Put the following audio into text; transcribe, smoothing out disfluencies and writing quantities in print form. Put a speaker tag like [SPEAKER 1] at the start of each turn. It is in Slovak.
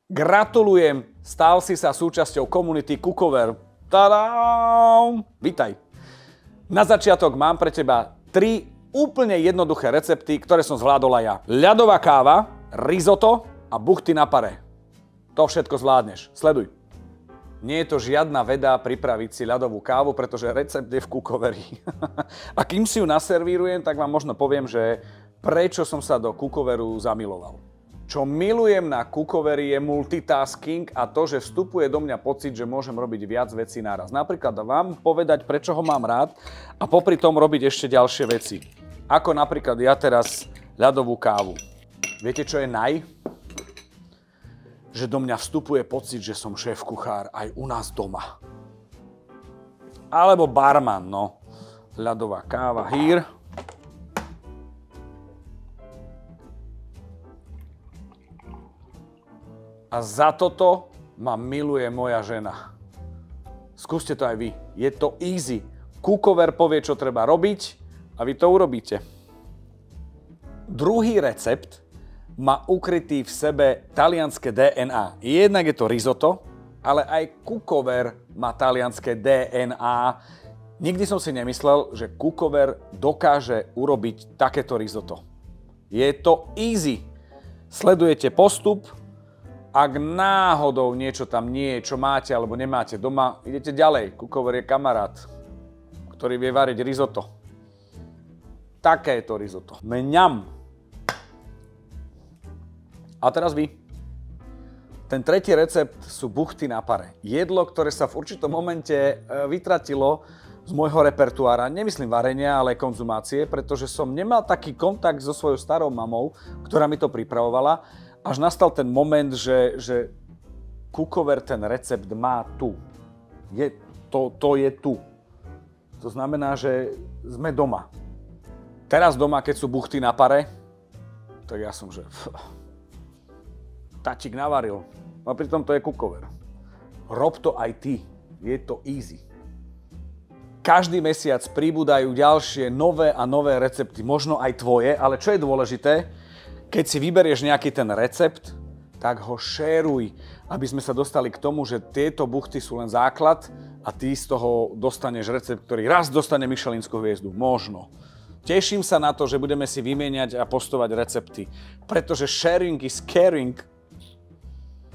[SPEAKER 1] Gratulujem, stal si sa súčasťou komunity Cookover. Tadám! Vítaj. Na začiatok mám pre teba 3 úplne jednoduché recepty, ktoré som zvládol aj ja. Ľadová káva, risotto a buchty na pare. To všetko zvládneš. Sleduj. Nie je to žiadna veda pripraviť si ľadovú kávu, pretože recept je v Cookoveri. A kým si ju naservírujem, tak vám možno poviem, že prečo som sa do Cookoveru zamiloval. Čo milujem na Cookoveri je multitasking a to, že vstupuje do mňa pocit, že môžem robiť viac vecí naraz. Napríklad vám povedať, prečo ho mám rád a popri tom robiť ešte ďalšie veci. Ako napríklad ja teraz ľadovú kávu. Viete, čo je Že do mňa vstupuje pocit, že som šéf-kuchár aj u nás doma. Alebo barman, no. Ľadová káva, here. A za toto ma miluje moja žena. Skúste to aj vy. Je to easy. Cookover povie, čo treba robiť a vy to urobíte. Druhý recept má ukrytý v sebe talianske DNA. Jednak je to risotto, ale aj Cookover má talianske DNA. Nikdy som si nemyslel, že Cookover dokáže urobiť takéto risotto. Je to easy. Sledujete postup. Ak náhodou niečo tam nie je, čo máte alebo nemáte doma, idete ďalej. Cookover je kamarát, ktorý vie variť risotto. Také je to risotto. Mňam. A teraz vy. Ten tretí recept sú buchty na pare. Jedlo, ktoré sa v určitom momente vytratilo z môjho repertoára. Nemyslím varenia, ale konzumácie, pretože som nemal taký kontakt so svojou starou mamou, ktorá mi to pripravovala. Až nastal ten moment, že Cookover ten recept má tu. To je tu. To znamená, že sme doma. Teraz doma, keď sú buchty na pare, tak ja som, že tačík navaril. A pritom to je Cookover. Rob to aj ty. Je to easy. Každý mesiac pribúdajú ďalšie nové a nové recepty. Možno aj tvoje, ale čo je dôležité, keď si vyberieš nejaký ten recept, tak ho šeruj, aby sme sa dostali k tomu, že tieto buchty sú len základ a ty z toho dostaneš recept, ktorý raz dostane Michelinskú hviezdu. Možno. Teším sa na to, že budeme si vymieňať a postovať recepty, pretože sharing is caring.